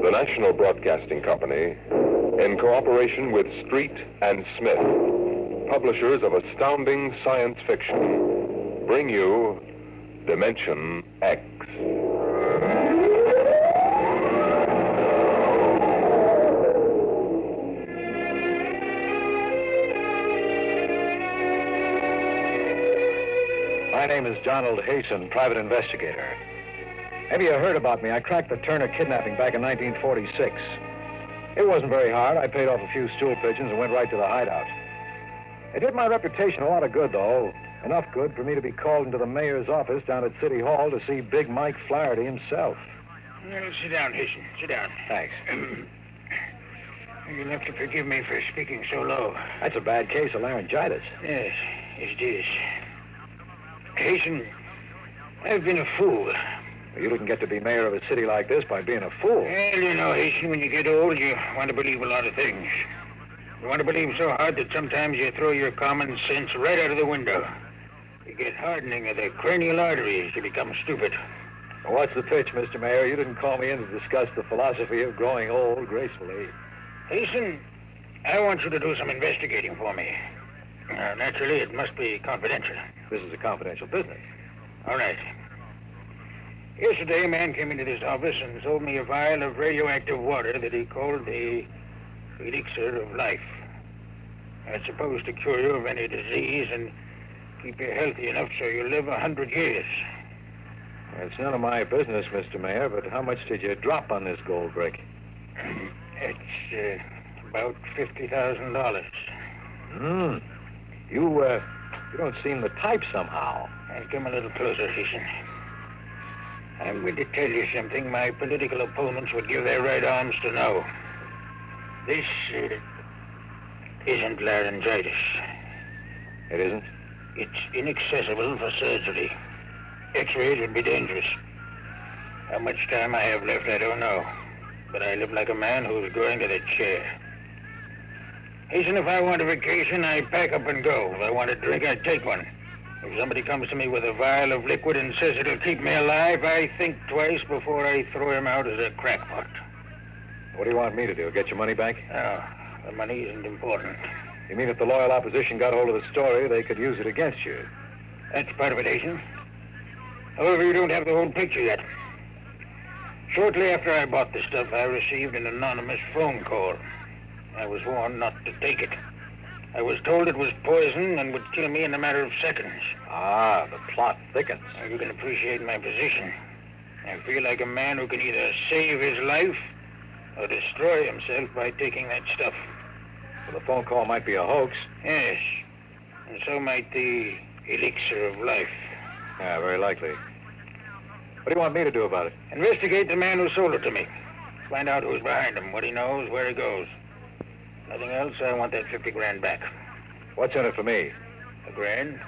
The National Broadcasting Company, in cooperation with Street and Smith, publishers of astounding science fiction, bring you Dimension X. My name is Donald Hasten, private investigator. Maybe you heard about me. I cracked the Turner kidnapping back in 1946. It wasn't very hard. I paid off a few stool pigeons and went right to the hideout. It did my reputation a lot of good, though. Enough good for me to be called into the mayor's office down at City Hall to see Big Mike Flaherty himself. Well, sit down, Hasten. Sit down. Thanks. You'll have to forgive me for speaking so low. That's a bad case of laryngitis. Yes, it is. Hasten, I've been a fool. You didn't get to be mayor of a city like this by being a fool. Well, you know, Hasten, when you get old, you want to believe a lot of things. You want to believe so hard that sometimes you throw your common sense right out of the window. You get hardening of the cranial arteries to become stupid. Well, what's the pitch, Mr. Mayor? You didn't call me in to discuss the philosophy of growing old gracefully. Hasten, I want you to do some investigating for me. Naturally, it must be confidential. This is a confidential business. All right. Yesterday, a man came into this office and sold me a vial of radioactive water that he called the elixir of life. It's supposed to cure you of any disease and keep you healthy enough so you live 100 years. It's none of my business, Mr. Mayor, but how much did you drop on this gold brick? It's about $50,000. You don't seem the type somehow. Come a little closer, Hasten. I'm going to tell you something my political opponents would give their right arms to know. This isn't laryngitis. It isn't? It's inaccessible for surgery. X-rays would be dangerous. How much time I have left, I don't know. But I live like a man who's going to the chair. Hasten, if I want a vacation, I pack up and go. If I want a drink, I take one. If somebody comes to me with a vial of liquid and says it'll keep me alive, I think twice before I throw him out as a crackpot. What do you want me to do, get your money back? No, the money isn't important. You mean if the loyal opposition got hold of the story, they could use it against you? That's part of it, Hasten. However, you don't have the whole picture yet. Shortly after I bought the stuff, I received an anonymous phone call. I was warned not to take it. I was told it was poison and would kill me in a matter of seconds. Ah, the plot thickens. Now, you can appreciate my position. I feel like a man who can either save his life or destroy himself by taking that stuff. Well, the phone call might be a hoax. Yes, and so might the elixir of life. Yeah, very likely. What do you want me to do about it? Investigate the man who sold it to me. Find out who's behind him, what he knows, where he goes. Nothing else, I want that 50 grand back. What's in it for me? $1 grand.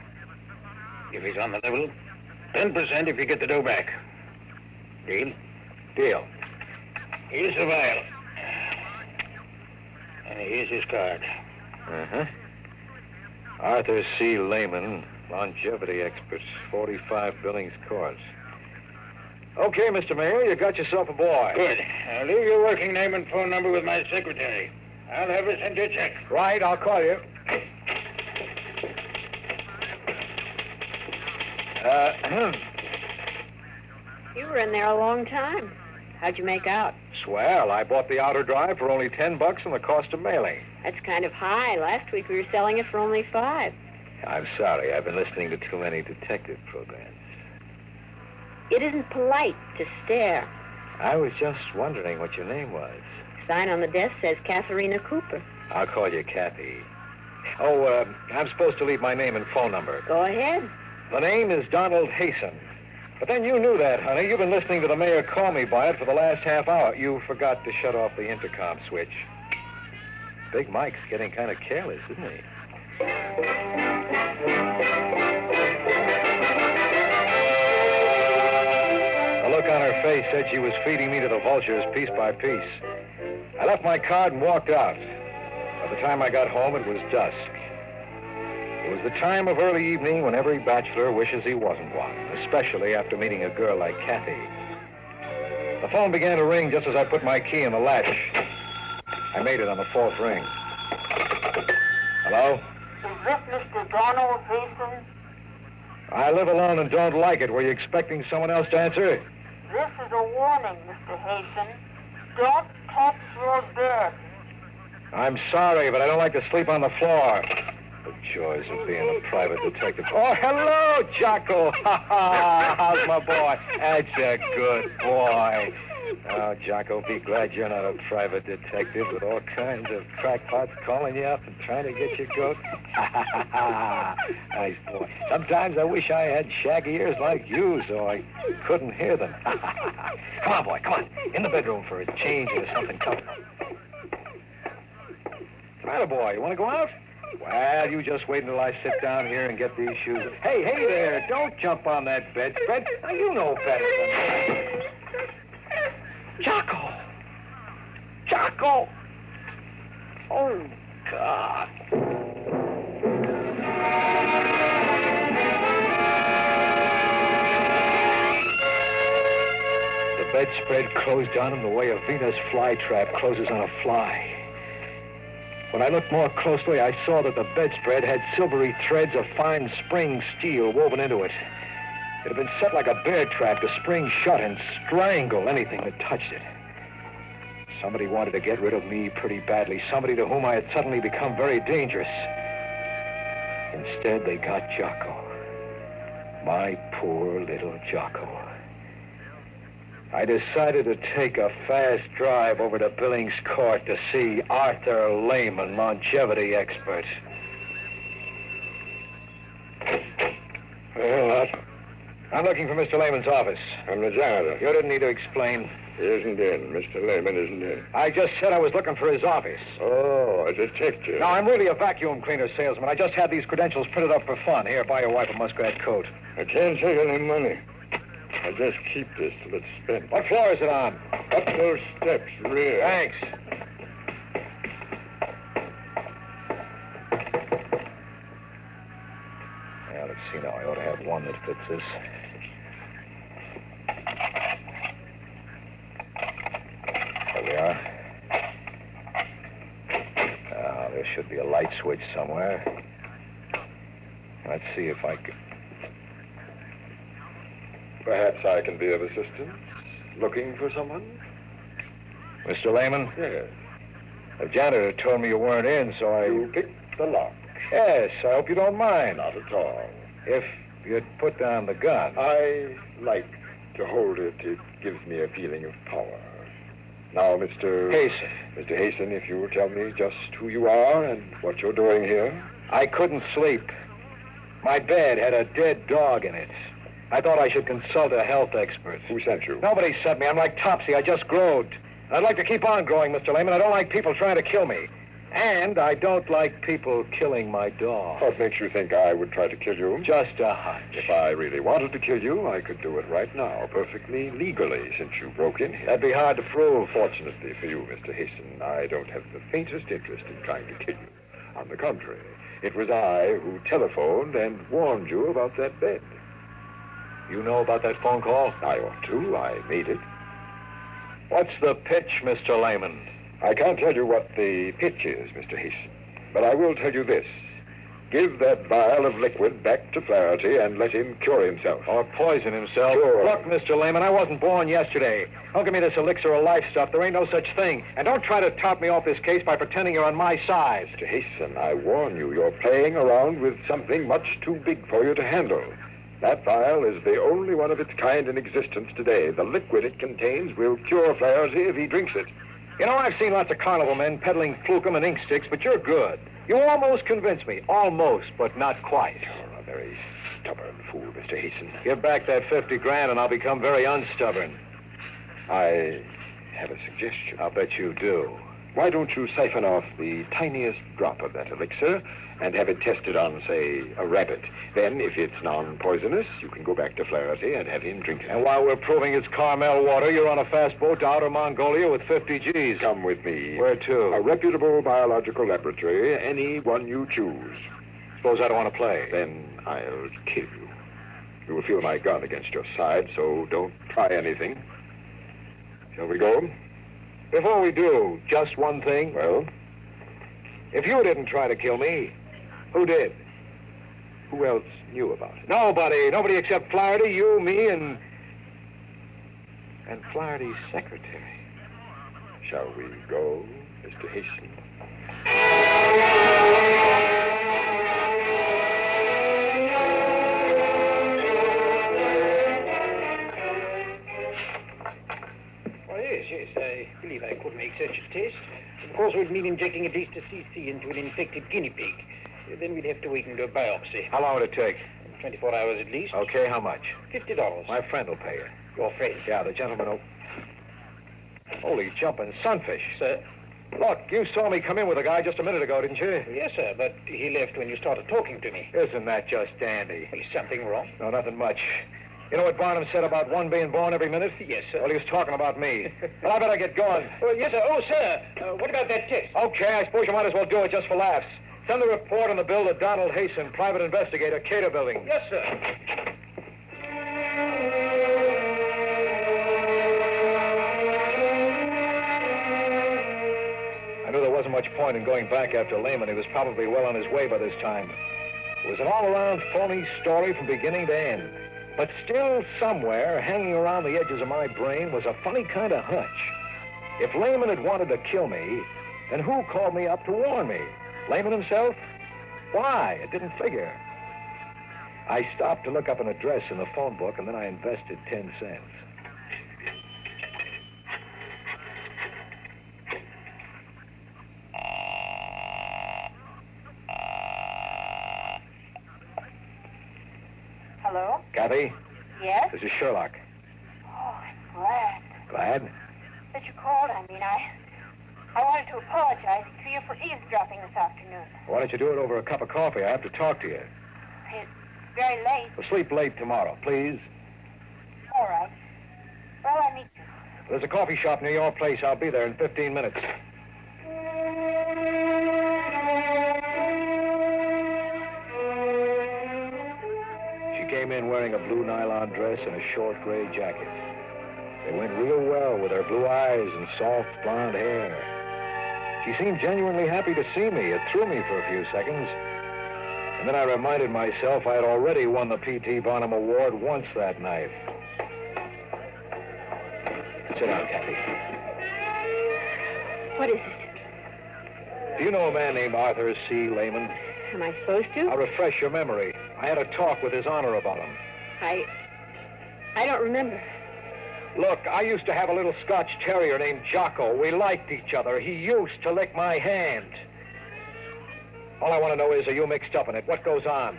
If he's on the level. 10% if you get the dough back. Deal? Deal. Here's the vial. And here's his card. Uh-huh. Arthur C. Lehman, longevity expert, 45 Billings Court. Okay, Mr. Mayor, you got yourself a boy. Good. I'll leave your working name and phone number with my secretary. I'll have her send you a check. Right, I'll call you. You were in there a long time. How'd you make out? Swell. I bought the outer drive for only $10 and the cost of mailing. That's kind of high. Last week we were selling it for only $5. I'm sorry. I've been listening to too many detective programs. It isn't polite to stare. I was just wondering what your name was. Sign on the desk says Katharina Cooper. I'll call you Kathy. Oh, I'm supposed to leave my name and phone number. Go ahead. The name is Donald Hasten. But then you knew that, honey. You've been listening to the mayor call me by it for the last half hour. You forgot to shut off the intercom switch. Big Mike's getting kind of careless, isn't he? The look on her face said she was feeding me to the vultures piece by piece. I left my card and walked out. By the time I got home, it was dusk. It was the time of early evening when every bachelor wishes he wasn't one, especially after meeting a girl like Kathy. The phone began to ring just as I put my key in the latch. I made it on the fourth ring. Hello? Is this Mr. Donald Hastings? I live alone and don't like it. Were you expecting someone else to answer? This is a warning, Mr. Hastings. Don't touch your bed. I'm sorry, but I don't like to sleep on the floor. The joys of being a private detective. Oh, hello, Jocko. How's my boy? That's a good boy. Oh, Jocko, be glad you're not a private detective with all kinds of crackpots calling you up and trying to get your goat. Nice boy. Sometimes I wish I had shaggy ears like you so I couldn't hear them. Come on, boy, come on. In the bedroom for a change or something comfortable. What's the matter, boy? You want to go out? Well, you just wait until I sit down here and get these shoes. Hey there, don't jump on that bedspread. Now, you know better than that. Jocko! Jocko! Oh, God. The bedspread closed on him the way a Venus flytrap closes on a fly. When I looked more closely, I saw that the bedspread had silvery threads of fine spring steel woven into it. It had been set like a bear trap to spring shut and strangle anything that touched it. Somebody wanted to get rid of me pretty badly, somebody to whom I had suddenly become very dangerous. Instead, they got Jocko. My poor little Jocko. I decided to take a fast drive over to Billings Court to see Arthur Lehman, longevity expert. Well, what? I'm looking for Mr. Lehman's office. I'm the janitor. You didn't need to explain. He isn't in. Mr. Lehman isn't in. I just said I was looking for his office. Oh, a detective. No, I'm really a vacuum cleaner salesman. I just had these credentials printed up for fun. Here, buy your wife a muskrat coat. I can't take any money. I'll just keep this till it's spent. What floor is it on? Up those steps, rear. Thanks. Yeah, let's see now. I ought to have one that fits this. There we are. Now, there should be a light switch somewhere. Let's see if I can... Perhaps I can be of assistance. Looking for someone? Mr. Lehman? Yes. The janitor told me you weren't in, so I... You picked the lock. Yes, I hope you don't mind. Not at all. If you'd put down the gun. I like to hold it. It gives me a feeling of power. Now, Mr. Hasten. Mr. Hasten, if you will tell me just who you are and what you're doing here. I couldn't sleep. My bed had a dead dog in it. I thought I should consult a health expert. Who sent you? Nobody sent me. I'm like Topsy. I just growed. I'd like to keep on growing, Mr. Lehman. I don't like people trying to kill me. And I don't like people killing my dog. What makes you think I would try to kill you? Just a hunch. If I really wanted to kill you, I could do it right now, perfectly legally, since you broke in here. That'd be hard to prove. Fortunately for you, Mr. Hasten, I don't have the faintest interest in trying to kill you. On the contrary, it was I who telephoned and warned you about that bed. You know about that phone call? I ought to. I made it. What's the pitch, Mr. Lehman? I can't tell you what the pitch is, Mr. Hasten, but I will tell you this. Give that vial of liquid back to Flaherty and let him cure himself. Or poison himself. Sure. Look, Mr. Lehman, I wasn't born yesterday. Don't give me this elixir of life stuff. There ain't no such thing. And don't try to top me off this case by pretending you're on my side. Mr. Hasten, I warn you, you're playing around with something much too big for you to handle. That vial is the only one of its kind in existence today. The liquid it contains will cure Flaherty if he drinks it. You know, I've seen lots of carnival men peddling flukum and ink sticks, but you're good. You almost convinced me. Almost, but not quite. You're a very stubborn fool, Mr. Hasten. Give back that 50 grand and I'll become very unstubborn. I have a suggestion. I'll bet you do. Why don't you siphon off the tiniest drop of that elixir and have it tested on, say, a rabbit? Then, if it's non-poisonous, you can go back to Flaherty and have him drink it. And while we're proving it's Carmel water, you're on a fast boat to outer Mongolia with 50 G's. Come with me. Where to? A reputable biological laboratory, any one you choose. Suppose I don't want to play. Then I'll kill you. You will feel my gun against your side, so don't try anything. Shall we go? Before we do, just one thing. Well, If you didn't try to kill me, who did? who else knew about it? Nobody. Nobody except Flaherty, you, me, and Flaherty's secretary. Shall we go, Mr. Hasten? Well, yes. I believe I could make such a test. Of course, it would mean injecting at least a cc into an infected guinea pig. Then we'd have to wait and do a biopsy. How long would it take? 24 hours at least. Okay, how much? $50. My friend will pay you. Your friend? Yeah, the gentleman will... Holy jumping sunfish. Sir? Look, you saw me come in with a guy just a minute ago, didn't you? Yes, sir, but he left when you started talking to me. Isn't that just dandy? Is something wrong? No, nothing much. You know what Barnum said about one being born every minute? Yes, sir. Well, he was talking about me. Well, I better get going. Oh, yes, sir. Oh, sir, what about that test? Okay, I suppose you might as well do it just for laughs. Send the report on the bill to Donald Hasten, private investigator, Cater Building. Yes, sir. I knew there wasn't much point in going back after Lehman. He was probably well on his way by this time. It was an all-around phony story from beginning to end. But still somewhere, hanging around the edges of my brain, was a funny kind of hunch. If Lehman had wanted to kill me, then who called me up to warn me? Lehman himself? Why? It didn't figure. I stopped to look up an address in the phone book, and then I invested 10 cents. Hello? Kathy, Yes? this is Sherlock. Oh, I'm glad Glad? that you called. I wanted to apologize to you for eavesdropping this afternoon. Why don't you do it over a cup of coffee? I have to talk to you. It's very late. Well, sleep late tomorrow, please. All right. Well, I meet you. There's a coffee shop near your place. I'll be there in 15 minutes. She came in wearing a blue nylon dress and a short gray jacket. They went real well with her blue eyes and soft blonde hair. She seemed genuinely happy to see me. It threw me for a few seconds. And then I reminded myself I had already won the P.T. Barnum Award once that night. Sit down, Kathy. What is it? Do you know a man named Arthur C. Lehman? Am I supposed to? I'll refresh your memory. I had a talk with His Honor about him. I don't remember. Look, I used to have a little Scotch terrier named Jocko. We liked each other. He used to lick my hand. All I want to know is, are you mixed up in it? What goes on?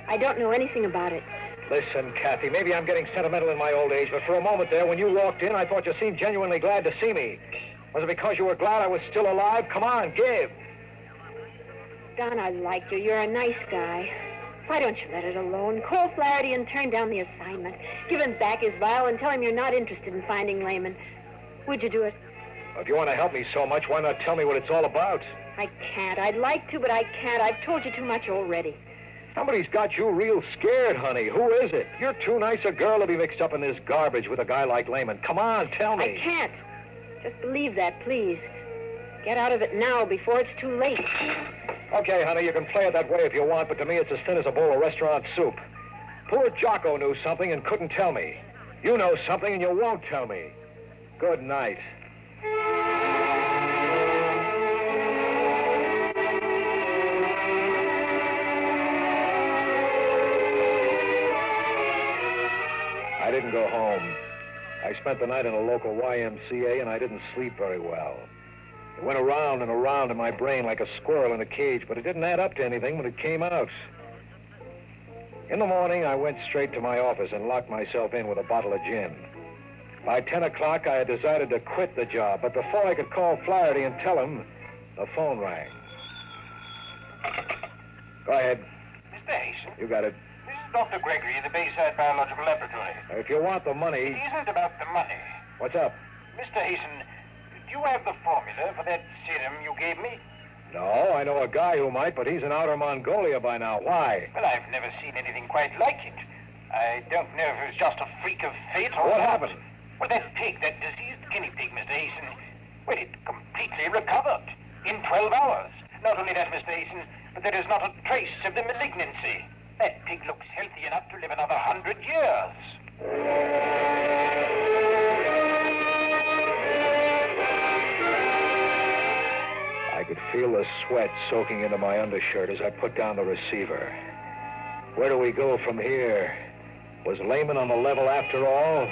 I don't know anything about it. Listen, Kathy, maybe I'm getting sentimental in my old age, but for a moment there, when you walked in, I thought you seemed genuinely glad to see me. Was it because you were glad I was still alive? Come on, give. Don, I like you. You're a nice guy. Why don't you let it alone? Call Flaherty and turn down the assignment. Give him back his vial and tell him you're not interested in finding Lehman. Would you do it? If you want to help me so much, why not tell me what it's all about? I can't. I'd like to, but I can't. I've told you too much already. Somebody's got you real scared, honey. Who is it? You're too nice a girl to be mixed up in this garbage with a guy like Lehman. Come on, tell me. I can't. Just believe that, please. Get out of it now before it's too late. Okay, honey, you can play it that way if you want, but to me it's as thin as a bowl of restaurant soup. Poor Jocko knew something and couldn't tell me. You know something and you won't tell me. Good night. I didn't go home. I spent the night in a local YMCA, and I didn't sleep very well. It went around and around in my brain like a squirrel in a cage, but it didn't add up to anything when it came out. In the morning, I went straight to my office and locked myself in with a bottle of gin. By 10 o'clock, I had decided to quit the job, but before I could call Flaherty and tell him, the phone rang. Go ahead. Mr. Hasten, You got it. this is Dr. Gregory of the Bayside Biological Laboratory. If you want the It money... isn't about the money. What's up? Mr. Hasten, do you have the formula for that serum you gave me? No, I know a guy who might, but he's in outer Mongolia by now. Why? Well, I've never seen anything quite like it. I don't know if it was just a freak of fate or What not. happened? Well, that pig, that diseased guinea pig, Mr. Hasten, well, it completely recovered in 12 hours. Not only that, Mr. Hasten, but there is not a trace of the malignancy. That pig looks healthy enough to live another 100 years. I could feel the sweat soaking into my undershirt as I put down the receiver. Where do we go from here? Was Lehman on the level after all?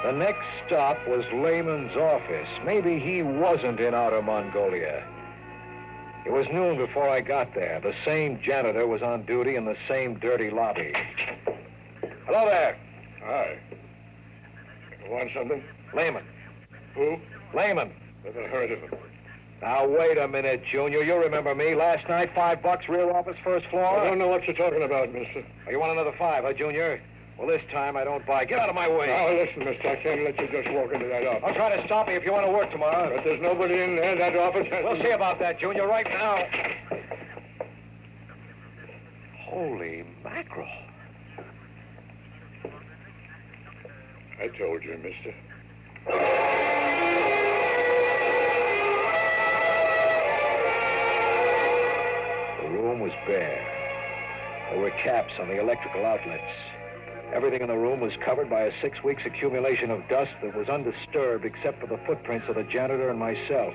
The next stop was Lehman's office. Maybe he wasn't in outer Mongolia. It was noon before I got there. The same janitor was on duty in the same dirty lobby. Hello there. Hi. You want something? Lehman. Who? Lehman. Never heard of him. Now, wait a minute, Junior. You remember me. Last night, $5, rear office, first floor. I don't know what you're talking about, mister. Oh, you want another 5, huh, Junior? Well, this time I don't buy. Get out of my way. Now, listen, mister, I can't let you just walk into that office. I'll try to stop me if you want to work tomorrow. But there's nobody in there. That office has... We'll see about that, Junior, right now. Holy mackerel. I told you, mister. The room was bare. There were caps on the electrical outlets. Everything in the room was covered by a 6 weeks accumulation of dust that was undisturbed except for the footprints of the janitor and myself.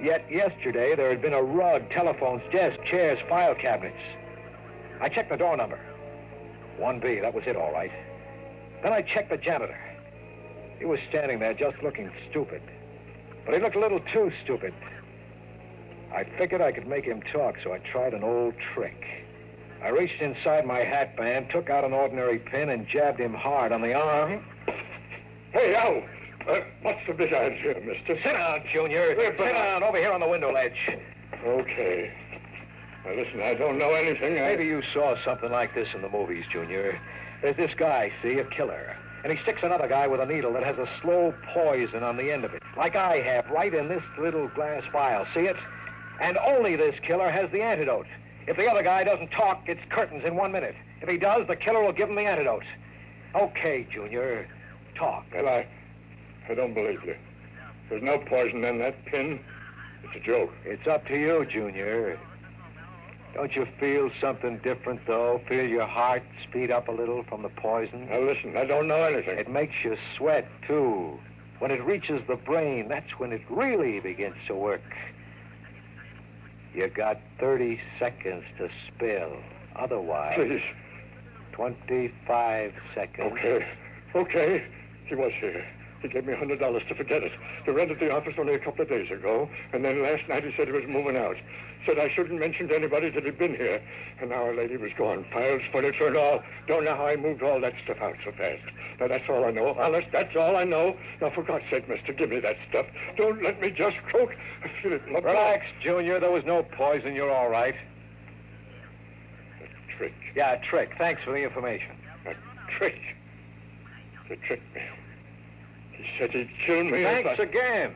Yet yesterday there had been a rug, telephones, desks, chairs, file cabinets. I checked the door number. 1B, that was it, all right. Then I checked the janitor. He was standing there just looking stupid. But he looked a little too stupid. I figured I could make him talk, so I tried an old trick. I reached inside my hat band, took out an ordinary pin, and jabbed him hard on the arm. Hey, Al! What's the big idea, mister? Sit down, Junior. Sit down over here on the window ledge. Okay. Now, listen, I don't know anything. Maybe you saw something like this in the movies, Junior. There's this guy, see, a killer. And he sticks another guy with a needle that has a slow poison on the end of it, like I have, right in this little glass vial. See it? And only this killer has the antidote. If the other guy doesn't talk, it's curtains in 1 minute. If he does, the killer will give him the antidote. Okay, Junior, talk. Well, I don't believe you. There's no poison in that pin. It's a joke. It's up to you, Junior. Don't you feel something different, though? Feel your heart speed up a little from the poison? Now, listen, I don't know anything. It makes you sweat, too. When it reaches the brain, that's when it really begins to work. You got 30 seconds to spill. Otherwise... Please. 25 seconds. Okay. He was here. He gave me $100 to forget it. He rented the office only a couple of days ago, and then last night he said he was moving out. Said I shouldn't mention to anybody that he'd been here. And now our lady was gone. Files, furniture, and all. Don't know how I moved all that stuff out so fast. Now, that's all I know. Honest, that's all I know. Now, for God's sake, mister, give me that stuff. Don't let me just croak. I feel it in my blood. Relax, Junior. There was no poison. You're all right. A trick. Yeah, a trick. Thanks for the information. A trick. He tricked me. He said he'd kill me. Thanks again.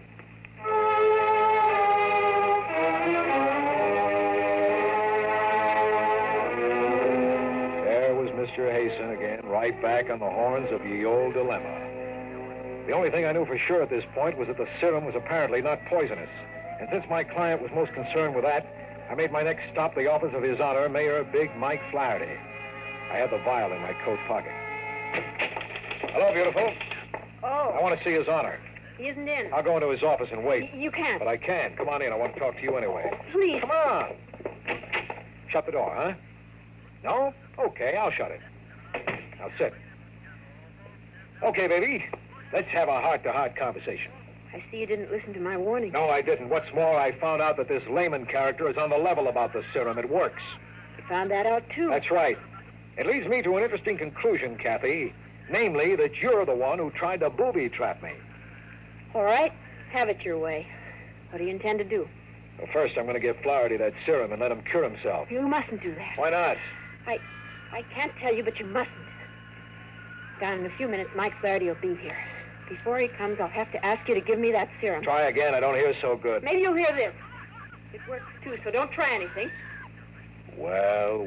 There was Mr. Hasten again, right back on the horns of ye old dilemma. The only thing I knew for sure at this point was that the serum was apparently not poisonous. And since my client was most concerned with that, I made my next stop the office of His Honor, Mayor Big Mike Flaherty. I had the vial in my coat pocket. Hello, beautiful. Oh. I want to see His Honor. He isn't in. I'll go into his office and wait. You can't. But I can. Come on in. I want to talk to you anyway. Please. Come on. Shut the door, huh? No? Okay, I'll shut it. Now sit. Okay, baby. Let's have a heart-to-heart conversation. I see you didn't listen to my warning. No, I didn't. What's more, I found out that this Lehman character is on the level about the serum. It works. You found that out, too. That's right. It leads me to an interesting conclusion, Kathy. Namely, that you're the one who tried to booby-trap me. All right. Have it your way. What do you intend to do? Well, first, I'm going to give Flaherty that serum and let him cure himself. You mustn't do that. Why not? I can't tell you, but you mustn't. Down in a few minutes, Mike Flaherty will be here. Before he comes, I'll have to ask you to give me that serum. Try again. I don't hear so good. Maybe you'll hear this. It works, too, so don't try anything. Well,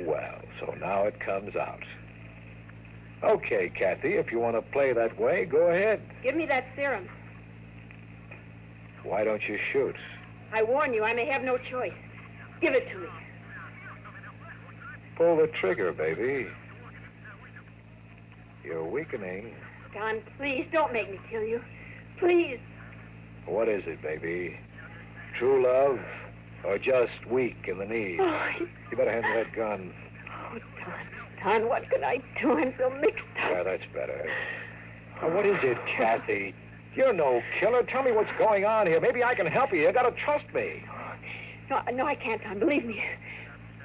so now it comes out. Okay, Kathy, if you want to play that way, go ahead. Give me that serum. Why don't you shoot? I warn you, I may have no choice. Give it to me. Pull the trigger, baby. You're weakening. Don, please, don't make me kill you. Please. What is it, baby? True love or just weak in the knees? Oh, You better hand me that gun. oh, Don, what can I do? I'm so mixed up. Yeah, that's better. Now, what is it, Kathy? You're no killer. Tell me what's going on here. Maybe I can help you. You gotta trust me. No, I can't, Don. Believe me.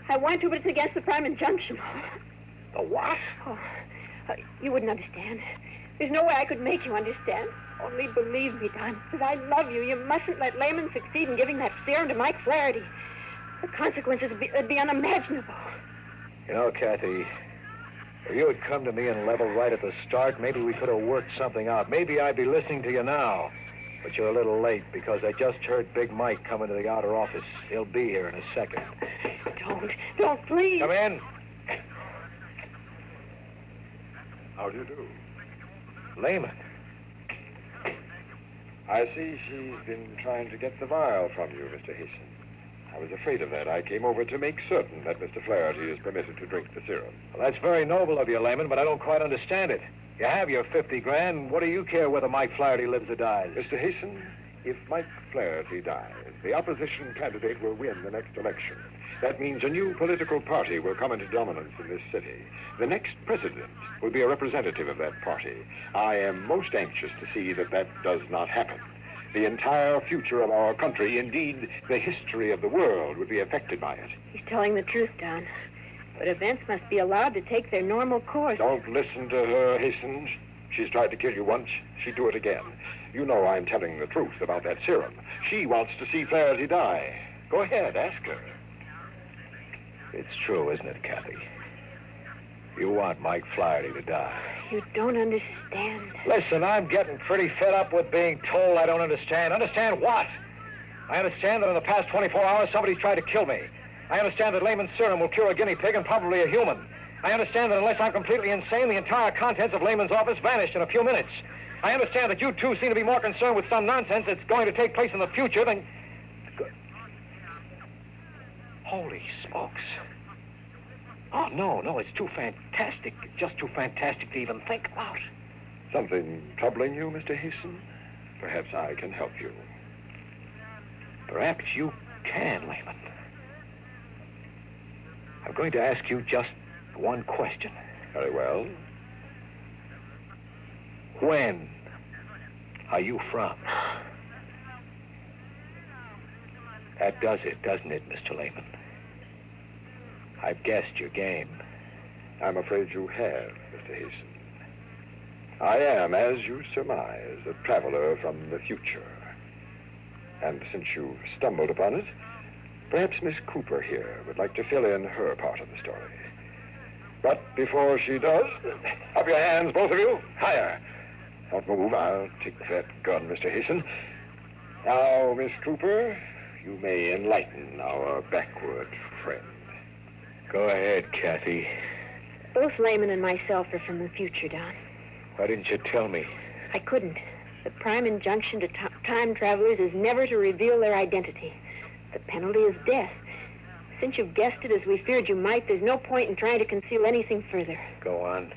I want to, but it's against the prime injunction. The what? Oh, you wouldn't understand. There's no way I could make you understand. Only believe me, Don, because I love you. You mustn't let Lehman succeed in giving that serum to Mike Flaherty. The consequences would be unimaginable. You know, Kathy, if you had come to me and leveled right at the start, maybe we could have worked something out. Maybe I'd be listening to you now. But you're a little late because I just heard Big Mike come into the outer office. He'll be here in a second. Don't, please. Come in. How do you do? Lehman. I see she's been trying to get the vial from you, Mr. Hasten. I was afraid of that. I came over to make certain that Mr. Flaherty is permitted to drink the serum. Well, that's very noble of you, Lehman, but I don't quite understand it. You have your 50 grand. What do you care whether Mike Flaherty lives or dies? Mr. Hasten, if Mike Flaherty dies, the opposition candidate will win the next election. That means a new political party will come into dominance in this city. The next president will be a representative of that party. I am most anxious to see that that does not happen. The entire future of our country, indeed, the history of the world, would be affected by it. He's telling the truth, Don. But events must be allowed to take their normal course. Don't listen to her, Hasten. She's tried to kill you once. She'd do it again. You know I'm telling the truth about that serum. She wants to see Flaherty die. Go ahead, ask her. It's true, isn't it, Kathy? You want Mike Flaherty to die. You don't understand. Listen, I'm getting pretty fed up with being told I don't understand. Understand what? I understand that in the past 24 hours, somebody's tried to kill me. I understand that Lehman's serum will cure a guinea pig and probably a human. I understand that unless I'm completely insane, the entire contents of Lehman's office vanished in a few minutes. I understand that you two seem to be more concerned with some nonsense that's going to take place in the future than... Holy smokes. Oh, no, it's too fantastic. Just too fantastic to even think about. Something troubling you, Mr. Hasten? Perhaps I can help you. Perhaps you can, Lehman. I'm going to ask you just one question. Very well. When are you from? That does it, doesn't it, Mr. Lehman? I've guessed your game. I'm afraid you have, Mr. Hasten. I am, as you surmise, a traveler from the future. And since you've stumbled upon it, perhaps Miss Cooper here would like to fill in her part of the story. But before she does, up your hands, both of you. Higher. Don't move. I'll take that gun, Mr. Hasten. Now, Miss Cooper, you may enlighten our backward friend. Go ahead, Kathy. Both Lehman and myself are from the future, Don. Why didn't you tell me? I couldn't. The prime injunction to time travelers is never to reveal their identity. The penalty is death. Since you've guessed it as we feared you might, there's no point in trying to conceal anything further. Go on.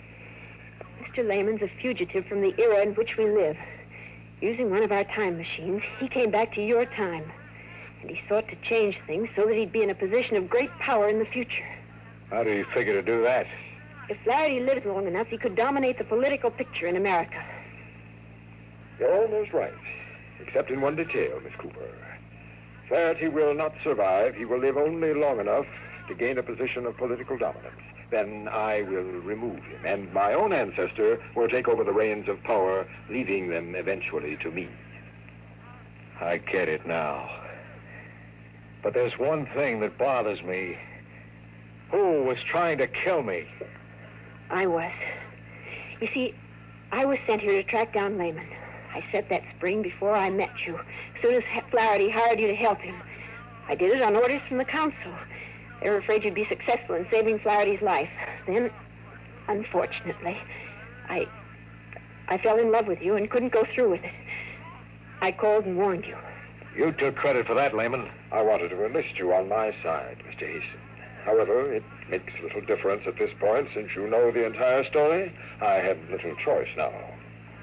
Mr. Lehman's a fugitive from the era in which we live. Using one of our time machines, he came back to your time. And he sought to change things so that he'd be in a position of great power in the future. How do you figure to do that? If Flaherty lived long enough, he could dominate the political picture in America. You're almost right, except in one detail, Miss Cooper. Flaherty will not survive. He will live only long enough to gain a position of political dominance. Then I will remove him, and my own ancestor will take over the reins of power, leaving them eventually to me. I get it now. But there's one thing that bothers me. Who was trying to kill me? I was. You see, I was sent here to track down Lehman. I set that spring before I met you, as soon as Flaherty hired you to help him. I did it on orders from the council. They were afraid you'd be successful in saving Flaherty's life. Then, unfortunately, I fell in love with you and couldn't go through with it. I called and warned you. You took credit for that, Lehman. I wanted to enlist you on my side, Mr. Hasten. However, it makes little difference at this point. Since you know the entire story, I have little choice now.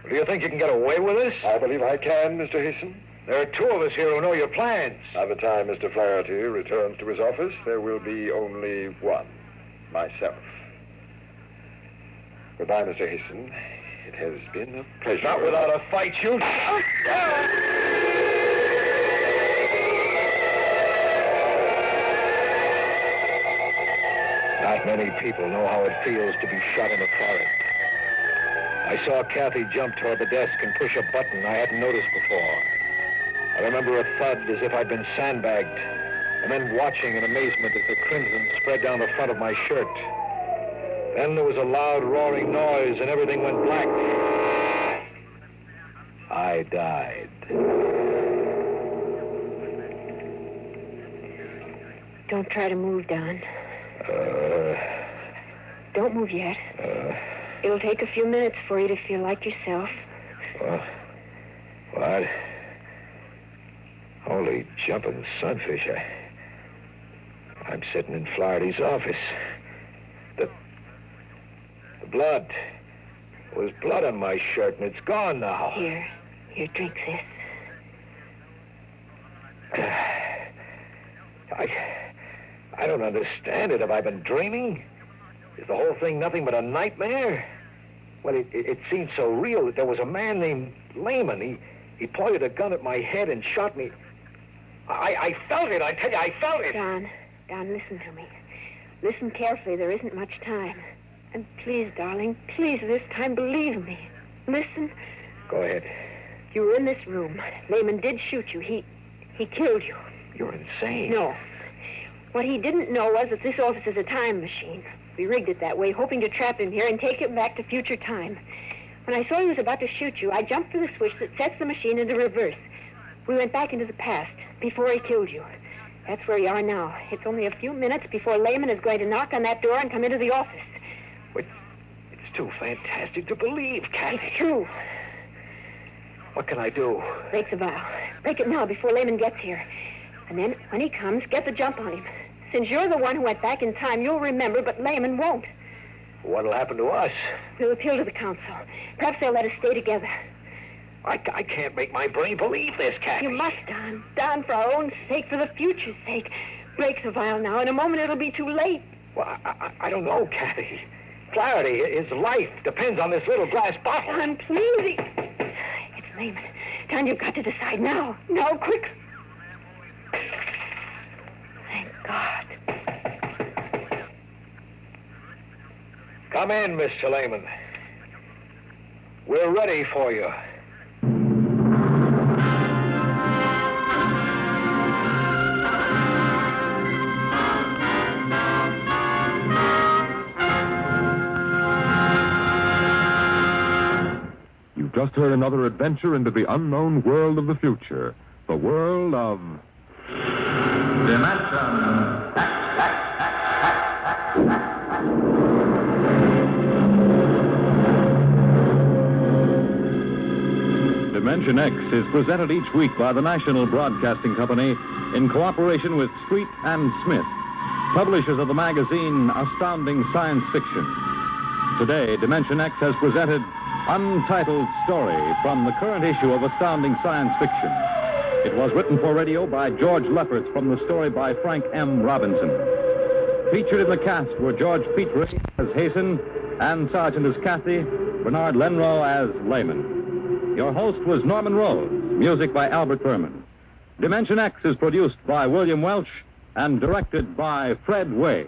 Do you think you can get away with this? I believe I can, Mr. Hasten. There are two of us here who know your plans. By the time Mr. Flaherty returns to his office, there will be only one, myself. Goodbye, Mr. Hasten. It has been a pleasure. Not without a fight, you... Not many people know how it feels to be shot in the forehead. I saw Kathy jump toward the desk and push a button I hadn't noticed before. I remember a thud as if I'd been sandbagged, and then watching in amazement as the crimson spread down the front of my shirt. Then there was a loud roaring noise and everything went black. I died. Don't try to move, Don. Don't move yet. It'll take a few minutes for you to feel like yourself. What? Holy jumping sunfish. I'm sitting in Flaherty's office. The blood. There was blood on my shirt, and it's gone now. Here, drink this. I don't understand it. Have I been dreaming? Is the whole thing nothing but a nightmare? Well, it seemed so real that there was a man named Lehman. He pointed a gun at my head and shot me. I felt it. I tell you, I felt it. Don, listen to me. Listen carefully. There isn't much time. And please, darling, please, this time, believe me. Listen. Go ahead. You were in this room. Lehman did shoot you. He killed you. You're insane. No. What he didn't know was that this office is a time machine. We rigged it that way, hoping to trap him here and take him back to future time. When I saw he was about to shoot you, I jumped for the switch that sets the machine into reverse. We went back into the past, before he killed you. That's where you are now. It's only a few minutes before Lehman is going to knock on that door and come into the office. It's too fantastic to believe, Kathy. It's true. What can I do? Break the vow. Break it now before Lehman gets here. And then, when he comes, get the jump on him. Since you're the one who went back in time, you'll remember, but Lehman won't. What'll happen to us? We'll appeal to the council. Perhaps they'll let us stay together. I can't make my brain believe this, Kathy. You must, Don. Don, for our own sake, for the future's sake. Break the vial now. In a moment, it'll be too late. Well, I don't know, Kathy. Flaherty, his life depends on this little glass bottle. Don, please. It's Lehman. Don, you've got to decide now. Now, quick. Thank God. Come in, Mr. Lehman. We're ready for you. You've just heard another adventure into the unknown world of the future. The world of... Dimension X is presented each week by the National Broadcasting Company in cooperation with Street and Smith, publishers of the magazine Astounding Science Fiction. Today, Dimension X has presented Untitled Story from the current issue of Astounding Science Fiction. It was written for radio by George Lefferts from the story by Frank M. Robinson. Featured in the cast were George Petrie as Hasten, Ann Sargent as Kathy, Bernard Lenrow as Lehman. Your host was Norman Rose, music by Albert Berman. Dimension X is produced by William Welch and directed by Fred Way.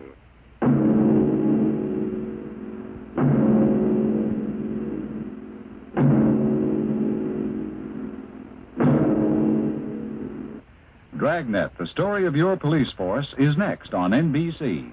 Dragnet, the story of your police force, is next on NBC.